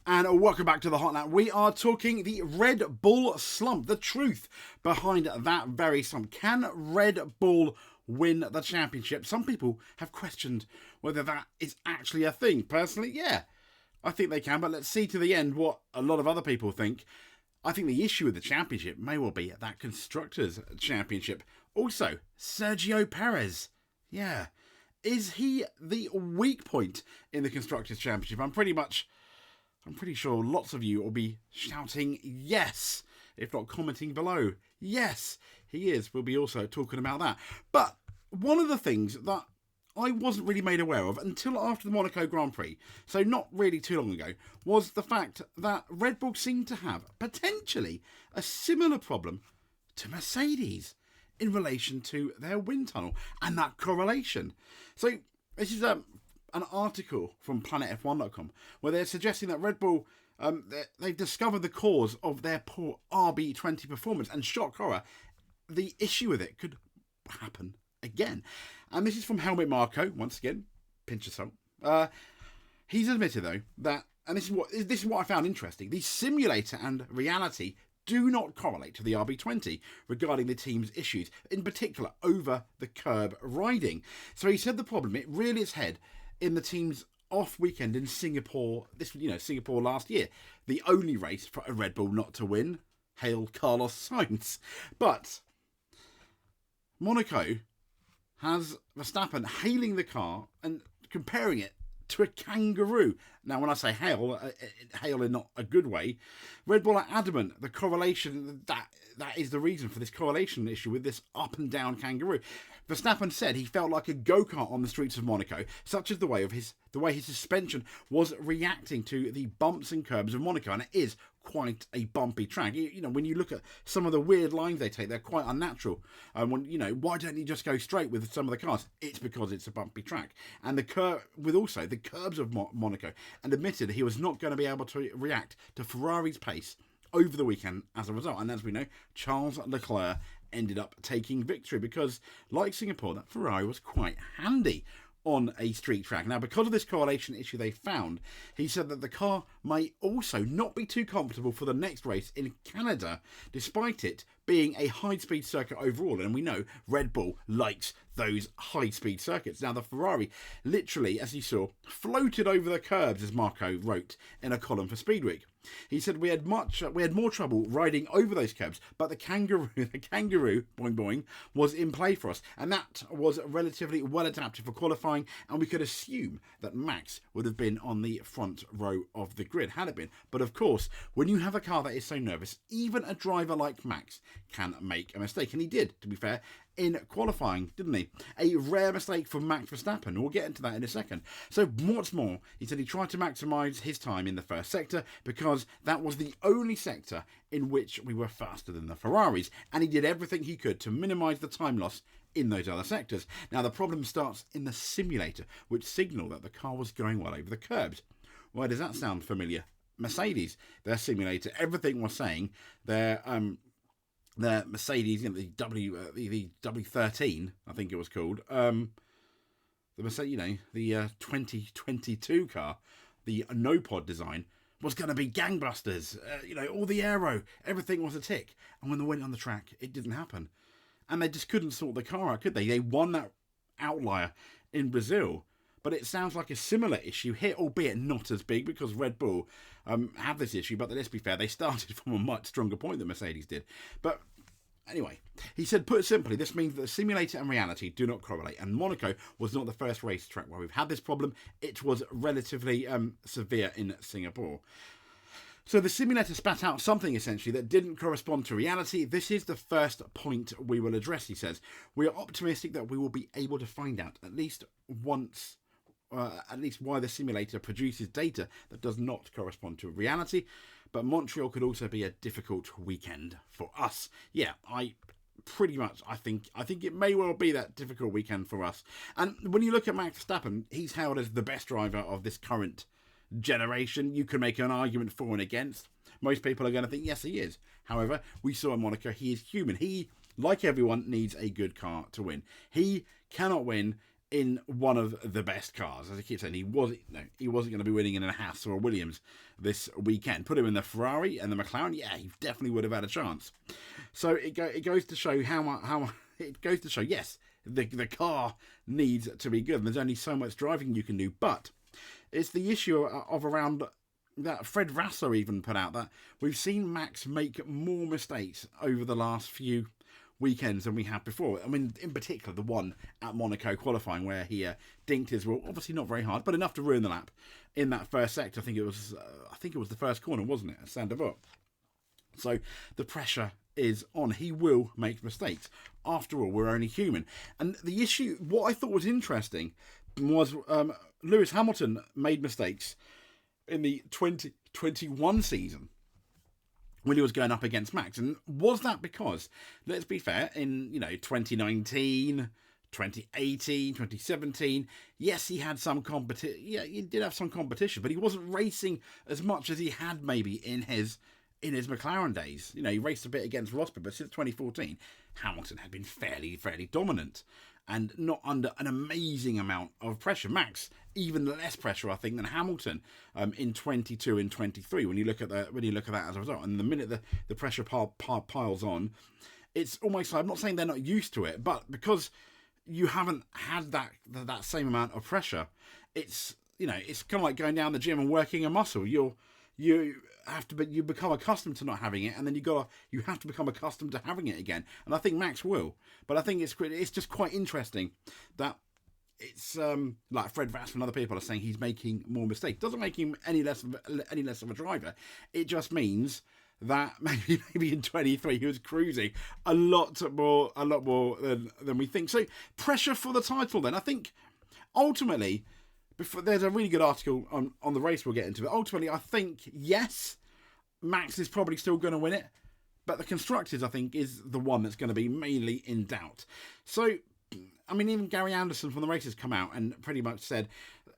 And welcome back to the Hotline. We are talking the Red Bull slump, the truth behind that very slump. Can Red Bull win the championship? Some people have questioned whether that is actually a thing. Personally, yeah, I think they can, but let's see to the end what a lot of other people think. I think the issue with the championship may well be that Constructors' Championship. Also, Sergio Perez. Yeah. Is he the weak point in the Constructors' Championship? I'm pretty sure lots of you will be shouting yes, if not commenting below. Yes, he is. We'll be also talking about that. But one of the things that I wasn't really made aware of until after the Monaco Grand Prix, so not really too long ago, was the fact that Red Bull seemed to have potentially a similar problem to Mercedes in relation to their wind tunnel and that correlation. So this is an article from planetf1.com where they're suggesting that Red Bull, they've discovered the cause of their poor RB20 performance, and shock horror, the issue with it could happen again. And this is from Helmut Marko, once again, pinch of salt. He's admitted though that, and this is what I found interesting, the simulator and reality do not correlate to the RB20 regarding the team's issues, in particular over the curb riding. So he said the problem, it reared its head in the team's off weekend in Singapore. Singapore last year, the only race for a Red Bull not to win. Hail Carlos Sainz. But Monaco has Verstappen hailing the car and comparing it to a kangaroo. Now, when I say hail in not a good way, Red Bull are adamant the correlation, that is the reason for this correlation issue with this up and down kangaroo. Verstappen said he felt like a go-kart on the streets of Monaco, such as the way his suspension was reacting to the bumps and curbs of Monaco, and it is quite a bumpy track. When you look at some of the weird lines they take, they're quite unnatural. Why don't you just go straight with some of the cars? It's because it's a bumpy track. And the curbs of Monaco, and admitted he was not going to be able to react to Ferrari's pace over the weekend as a result. And as we know, Charles Leclerc ended up taking victory because, like Singapore, that Ferrari was quite handy on a street track. Now, because of this correlation issue they found, he said that the car may also not be too comfortable for the next race in Canada, despite it being a high-speed circuit overall. And we know Red Bull likes those high-speed circuits. Now, the Ferrari literally, as you saw, floated over the curbs, as Marko wrote in a column for Speedweek. He said we had more trouble riding over those curbs, but the kangaroo, boing boing, was in play for us, and that was relatively well adapted for qualifying, and we could assume that Max would have been on the front row of the grid had it been. But of course, when you have a car that is so nervous, even a driver like Max can make a mistake, and he did, to be fair, in qualifying, didn't he? A rare mistake for Max Verstappen. We'll get into that in a second. So what's more, he said he tried to maximise his time in the first sector because that was the only sector in which we were faster than the Ferraris, and he did everything he could to minimise the time loss in those other sectors. Now, the problem starts in the simulator, which signalled that the car was going well over the curbs. Why does that sound familiar? Mercedes, their simulator, everything was saying their Mercedes, the W13, I think it was called, the Mercedes, the 2022 car, the no-pod design, was going to be gangbusters. All the aero, everything was a tick. And when they went on the track, it didn't happen. And they just couldn't sort the car out, could they? They won that outlier in Brazil. But it sounds like a similar issue here, albeit not as big, because Red Bull have this issue. But let's be fair, they started from a much stronger point than Mercedes did. But anyway, he said, put simply, this means that the simulator and reality do not correlate. And Monaco was not the first racetrack where we've had this problem. It was relatively severe in Singapore. So the simulator spat out something essentially that didn't correspond to reality. This is the first point we will address, he says. We are optimistic that we will be able to find out at least why the simulator produces data that does not correspond to reality. But Montreal could also be a difficult weekend for us. Yeah, I think it may well be that difficult weekend for us. And when you look at Max Verstappen, he's hailed as the best driver of this current generation. You can make an argument for and against. Most people are going to think, yes, he is. However, we saw in Monaco, he is human. He, like everyone, needs a good car to win. He cannot win in one of the best cars. As I keep saying, he wasn't going to be winning in a Haas or a Williams this weekend. Put him in the Ferrari and the McLaren, yeah, he definitely would have had a chance. So it goes to show how it goes to show, yes, the car needs to be good. And there's only so much driving you can do, but it's the issue of around that Fred Vassar even put out that we've seen Max make more mistakes over the last few weekends than we had before. I mean, in particular, the one at Monaco qualifying where he dinked his wheel, obviously not very hard, but enough to ruin the lap in that first sector. I think it was the first corner, wasn't it, at Saint-Devote? So the pressure is on. He will make mistakes. After all, we're only human. And the issue, what I thought was interesting, was Lewis Hamilton made mistakes in the 2021 season when he was going up against Max. And was that because, let's be fair, in 2019, 2018, 2017, yes, he had some competition. Yeah, he did have some competition, but he wasn't racing as much as he had maybe in his McLaren days. He raced a bit against Rosberg, but since 2014, Hamilton had been fairly dominant and not under an amazing amount of pressure. Max, even less pressure, I think, than Hamilton in 22 and 23. When you look at that as a result, and the minute the pressure piles on, it's almost like, I'm not saying they're not used to it, but because you haven't had that same amount of pressure, it's it's kind of like going down the gym and working a muscle. You become accustomed to not having it, and then you have to become accustomed to having it again. And I think Max will. But I think it's just quite interesting that it's like Fred Vassar and other people are saying he's making more mistakes. Doesn't make him any less of a driver. It just means that maybe in 23 he was cruising a lot more than we think. So pressure for the title. Then I think ultimately, there's a really good article on the race we'll get into. But ultimately, I think, yes, Max is probably still going to win it. But the Constructors, I think, is the one that's going to be mainly in doubt. So, I mean, even Gary Anderson from the race has come out and pretty much said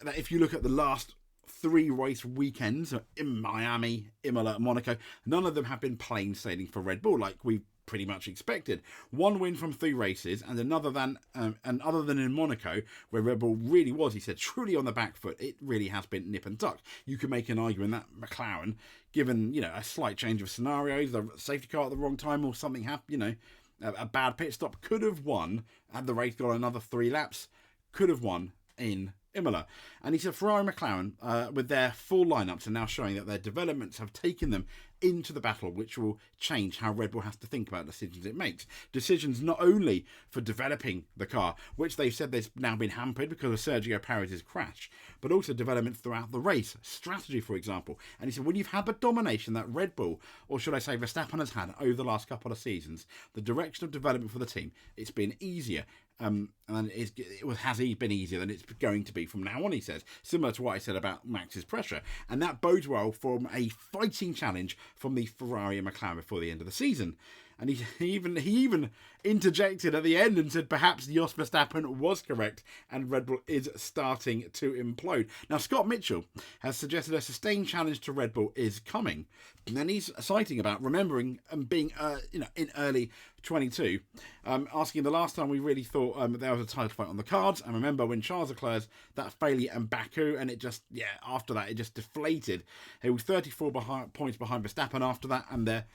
that if you look at the last 3 race weekends in Miami, Imola, Monaco, none of them have been plain sailing for Red Bull like we pretty much expected. 1 win from 3 races, and other than in Monaco, where Red Bull really was, he said, truly on the back foot, it really has been nip and tuck. You can make an argument that McLaren, given a slight change of scenarios, the safety car at the wrong time or something happened, a bad pit stop, could have won. Had the race got another 3 laps, could have won in Imola. And he said Ferrari and McLaren, with their full lineups, are now showing that their developments have taken them into the battle, which will change how Red Bull has to think about decisions it makes. Decisions not only for developing the car, which they've said they've now been hampered because of Sergio Perez's crash, but also development throughout the race, strategy, for example. And he said, when you've had the domination that Red Bull, or should I say Verstappen, has had over the last couple of seasons, the direction of development for the team, it's been easier. And has he been easier than it's going to be from now on, he says, similar to what I said about Max's pressure. And that bodes well for a fighting challenge from the Ferrari and McLaren before the end of the season. And he even interjected at the end and said perhaps Jos Verstappen was correct and Red Bull is starting to implode. Now, Scott Mitchell has suggested a sustained challenge to Red Bull is coming. And then he's citing about remembering being in early 22, asking the last time we really thought there was a title fight on the cards. And remember when Charles Leclerc's that failure in Baku, and it just, after that, it just deflated. He was 34 points behind Verstappen after that, and their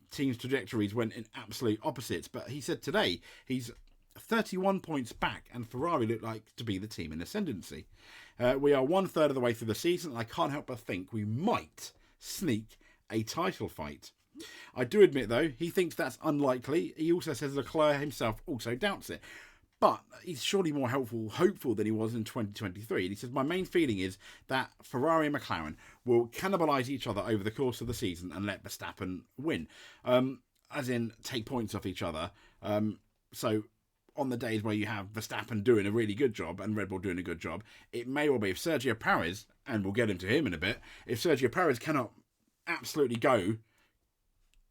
team's trajectories went in absolute opposites. But he said today he's 31 points back, and Ferrari look like to be the team in ascendancy. We are 1/3 of the way through the season, and I can't help but think we might sneak a title fight. I do admit, though, he thinks that's unlikely. He also says Leclerc himself also doubts it. But he's surely more hopeful than he was in 2023. And he says, my main feeling is that Ferrari and McLaren will cannibalise each other over the course of the season and let Verstappen win. As in, take points off each other. So on the days where you have Verstappen doing a really good job and Red Bull doing a good job, it may well be if Sergio Perez, and we'll get into him in a bit, if Sergio Perez cannot absolutely go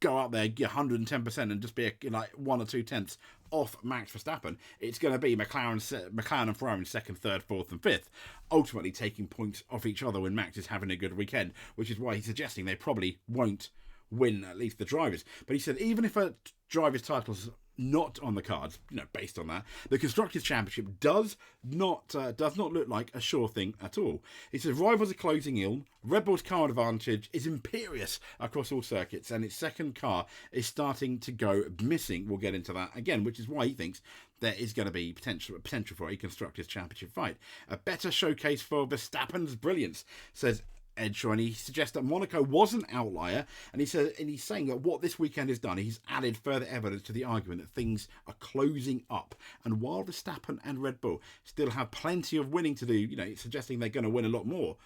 up there, 110% and just be like 1 or 2 tenths off Max Verstappen, it's going to be McLaren and Ferrari in 2nd, 3rd, 4th and 5th, ultimately taking points off each other when Max is having a good weekend, which is why he's suggesting they probably won't win, at least the drivers. But he said even if a driver's title's not on the cards, based on that, the Constructors' Championship does not look like a sure thing at all. It says rivals are closing in. Red Bull's car advantage is imperious across all circuits, and its second car is starting to go missing. We'll get into that again, which is why he thinks there is going to be potential for a Constructors' Championship fight. A better showcase for Verstappen's brilliance, says Ed Shaw, and he suggests that Monaco was an outlier, and he's saying that what this weekend has done, he's added further evidence to the argument that things are closing up. And while Verstappen and Red Bull still have plenty of winning to do, suggesting they're going to win a lot more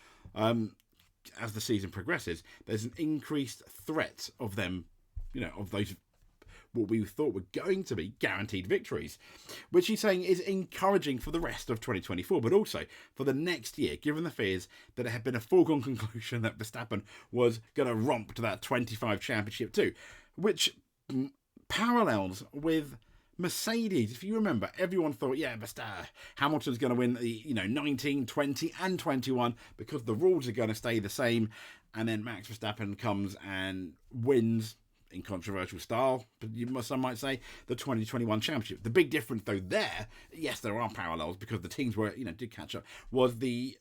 as the season progresses, there's an increased threat of them, of those what we thought were going to be guaranteed victories, which he's saying is encouraging for the rest of 2024, but also for the next year, given the fears that it had been a foregone conclusion that Verstappen was going to romp to that 25 championship too, which parallels with Mercedes. If you remember, everyone thought, Hamilton's going to win the 19, 20 and 21 because the rules are going to stay the same, and then Max Verstappen comes and wins in controversial style, but some might say, the 2021 championship. The big difference, though, yes, there are parallels because the teams were, did catch up, was the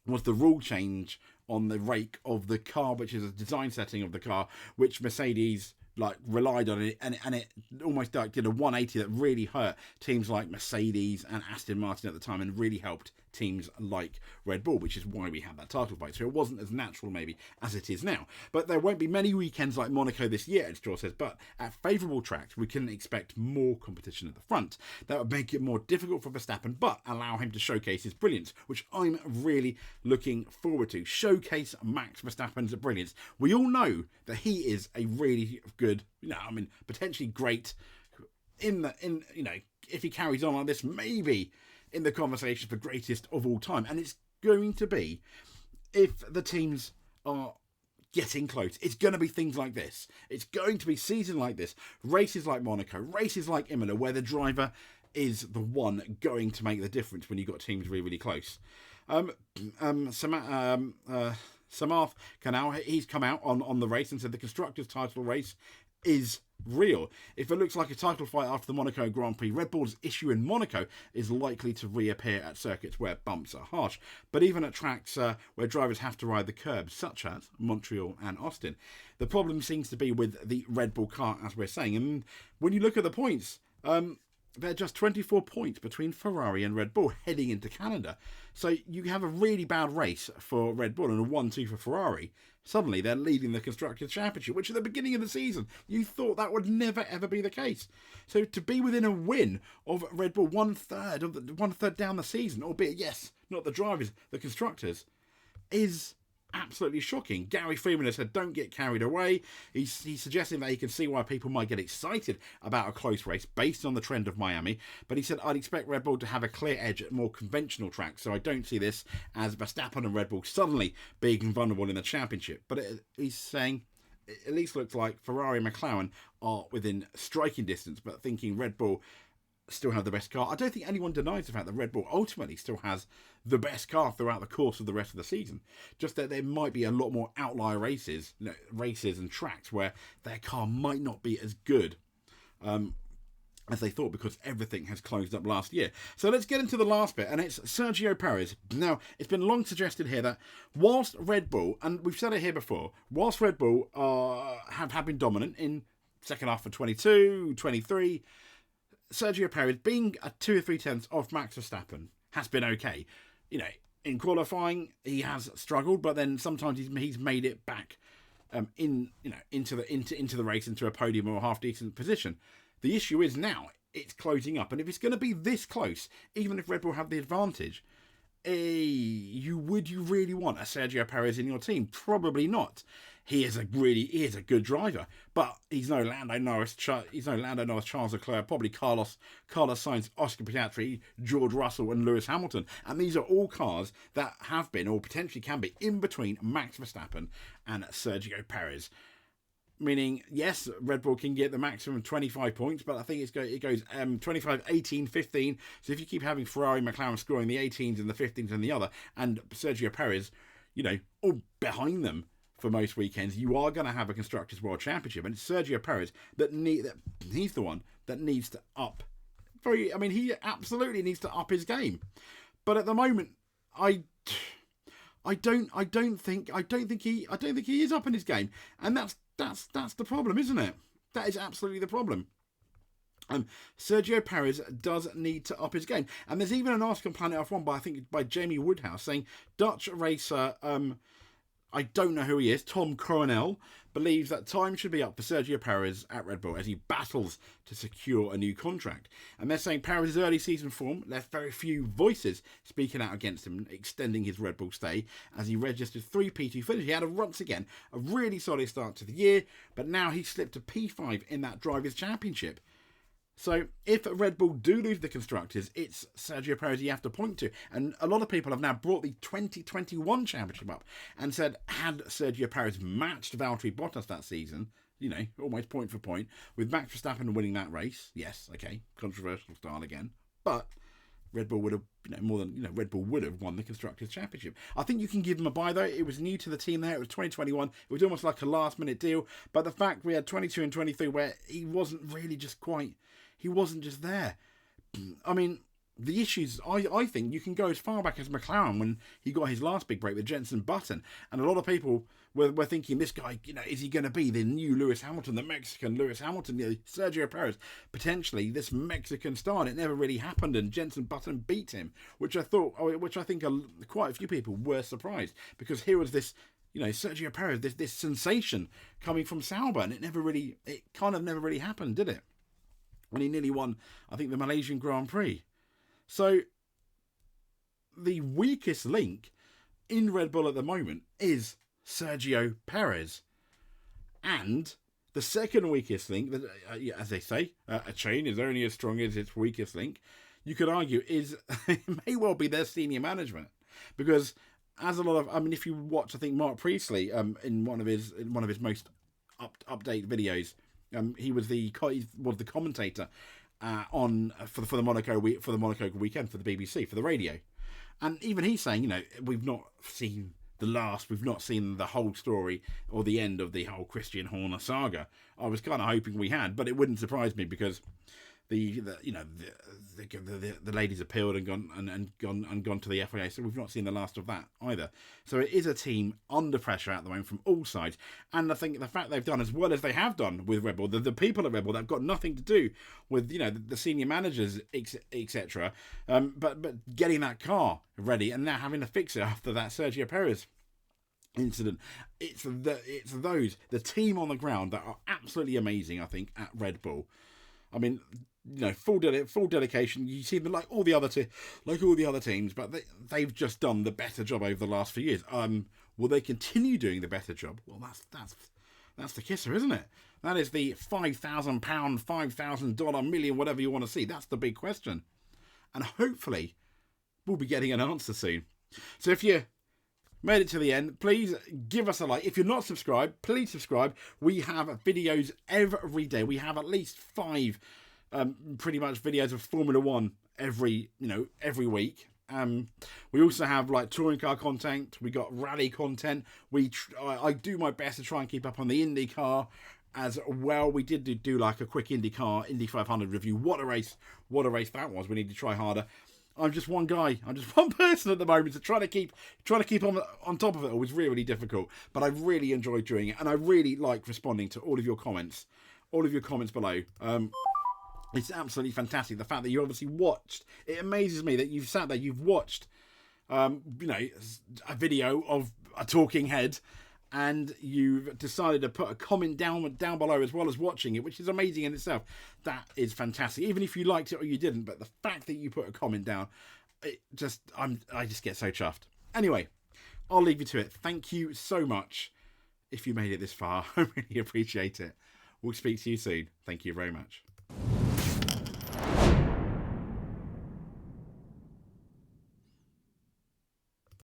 rule change on the rake of the car, which is a design setting of the car, which Mercedes relied on it, and it almost did a 180 that really hurt teams like Mercedes and Aston Martin at the time, and really helped teams like Red Bull, which is why we had that title fight. So it wasn't as natural maybe as it is now. But there won't be many weekends like Monaco this year, Ed Straw says, but at favourable tracks we can expect more competition at the front. That would make it more difficult for Verstappen, but allow him to showcase his brilliance, which I'm really looking forward to. Showcase Max Verstappen's brilliance. We all know that he is a really good, potentially great if he carries on like this, maybe in the conversation for greatest of all time. And it's going to be, if the teams are getting close, it's going to be things like this. It's going to be seasons like this, races like Monaco, races like Imola, where the driver is the one going to make the difference when you've got teams really, really close. Samarth Kanal, he's come out on the race and said the Constructors' title race is real. If it looks like a title fight after the Monaco Grand Prix, Red Bull's issue in Monaco is likely to reappear at circuits where bumps are harsh, but even at tracks where drivers have to ride the curbs, such as Montreal and Austin. The problem seems to be with the Red Bull car, as we're saying, and when you look at the points, they're just 24 points between Ferrari and Red Bull heading into Canada. So you have a really bad race for Red Bull and a 1-2 for Ferrari. Suddenly they're leading the Constructors' Championship, which at the beginning of the season, you thought that would never ever be the case. So to be within a win of Red Bull, one third down the season, albeit, yes, not the drivers, the constructors, is absolutely shocking. Gary Freeman has said, don't get carried away. He's suggesting that he can see why people might get excited about a close race based on the trend of Miami, but he said, I'd expect Red Bull to have a clear edge at more conventional tracks, so I don't see this as Verstappen and Red Bull suddenly being vulnerable in the championship. But he's saying it at least looks like Ferrari and McLaren are within striking distance, but thinking Red Bull still have the best car. I don't think anyone denies the fact that Red Bull ultimately still has the best car throughout the course of the rest of the season. Just that there might be a lot more outlier races and tracks where their car might not be as good as they thought, because everything has closed up last year. So let's get into the last bit, and it's Sergio Perez. Now, it's been long suggested here that whilst Red Bull, and we've said it here before, whilst Red Bull have been dominant in second half of 22, 23, Sergio Perez, being a 2 or 3 tenths off Max Verstappen, has been okay. In qualifying he has struggled, but then sometimes he's made it back into the race, into a podium or a half decent position. The issue is now it's closing up, and if it's going to be this close, even if Red Bull have the advantage, you really want a Sergio Perez in your team? Probably not. He is a good driver, but he's no Lando Norris. He's no Lando Norris, Charles Leclerc, probably Carlos Sainz, Oscar Piastri, George Russell, and Lewis Hamilton. And these are all cars that have been, or potentially can be, in between Max Verstappen and Sergio Perez. Meaning, yes, Red Bull can get the maximum 25 points, but I think it goes 25, 18, 15. So if you keep having Ferrari, McLaren scoring the 18s and the 15s and the other, and Sergio Perez, all behind them for most weekends, you are going to have a Constructors' World Championship, and it's Sergio Perez he's the one that needs to up. He absolutely needs to up his game. But at the moment, I don't think he is upping his game, and that's the problem, isn't it? That is absolutely the problem. Sergio Perez does need to up his game, and there's even an article on Planet F1 by Jamie Woodhouse saying Dutch racer, I don't know who he is, Tom Coronel, believes that time should be up for Sergio Perez at Red Bull as he battles to secure a new contract. And they're saying Perez's early season form left very few voices speaking out against him, extending his Red Bull stay as he registered 3 P2 finishes. He had once again a really solid start to the year, but now he's slipped to P5 in that Drivers' Championship. So if Red Bull do lose the Constructors, it's Sergio Perez you have to point to. And a lot of people have now brought the 2021 championship up and said, had Sergio Perez matched Valtteri Bottas that season, almost point for point, with Max Verstappen winning that race, yes, okay, controversial style again, but Red Bull would have, Red Bull would have won the Constructors' Championship. I think you can give them a buy, though. It was new to the team there. It was 2021. It was almost like a last-minute deal. But the fact we had 22 and 23 where he wasn't really he wasn't just there. I mean, the issues, I think you can go as far back as McLaren when he got his last big break with Jenson Button. And a lot of people were thinking, this guy, is he going to be the new Lewis Hamilton, the Mexican Lewis Hamilton, Sergio Perez, potentially this Mexican star? And it never really happened, and Jenson Button beat him, which I think quite a few people were surprised, because here was this, Sergio Perez, this sensation coming from Sauber, and it kind of never really happened, did it? When he nearly won, I think, the Malaysian Grand Prix. So, the weakest link in Red Bull at the moment is Sergio Perez. And the second weakest link, as they say, a chain is only as strong as its weakest link, you could argue it may well be their senior management. Because as a lot of, if you watch, I think, Mark Priestley in one of his most update videos, he was the commentator for the Monaco weekend for the BBC, for the radio, and even he's saying, we've not seen the whole story or the end of the whole Christian Horner saga. I was kind of hoping we had, but it wouldn't surprise me because the ladies appealed and gone to the FIA, so we've not seen the last of that either. So it is a team under pressure at the moment from all sides, and I think the fact they've done as well as they have done with Red Bull, the people at Red Bull, they've got nothing to do with the senior managers, etc. But getting that car ready and now having to fix it after that Sergio Perez incident. It's the team on the ground that are absolutely amazing, I think, at Red Bull. I mean, full dedication. You see them like all the other teams, but they've just done the better job over the last few years. Will they continue doing the better job? Well, that's the kisser, isn't it? That is the £5,000, $5,000 million, whatever you want to see. That's the big question, and hopefully, we'll be getting an answer soon. So if you made it to the end, please give us a like. If you're not subscribed, please subscribe. We have videos every day. We have at least 5 pretty much videos of Formula 1 every week. We also have like touring car content. We got rally content. I do my best to try and keep up on the IndyCar as well. We did do like a quick Indy 500 review. What a race that was. We need to try harder. I'm just one guy. I'm just one person at the moment. So trying to keep on top of it all was really, really difficult. But I really enjoyed doing it, and I really like responding to all of your comments below. It's absolutely fantastic. The fact that you obviously watched. It amazes me that you've sat there, you've watched, a video of a talking head, and you've decided to put a comment down below as well as watching it, which is amazing in itself. That is fantastic. Even if you liked it or you didn't, but the fact that you put a comment down, I just get so chuffed. Anyway, I'll leave you to it. Thank you so much if you made it this far. I really appreciate it. We'll speak to you soon. Thank you very much.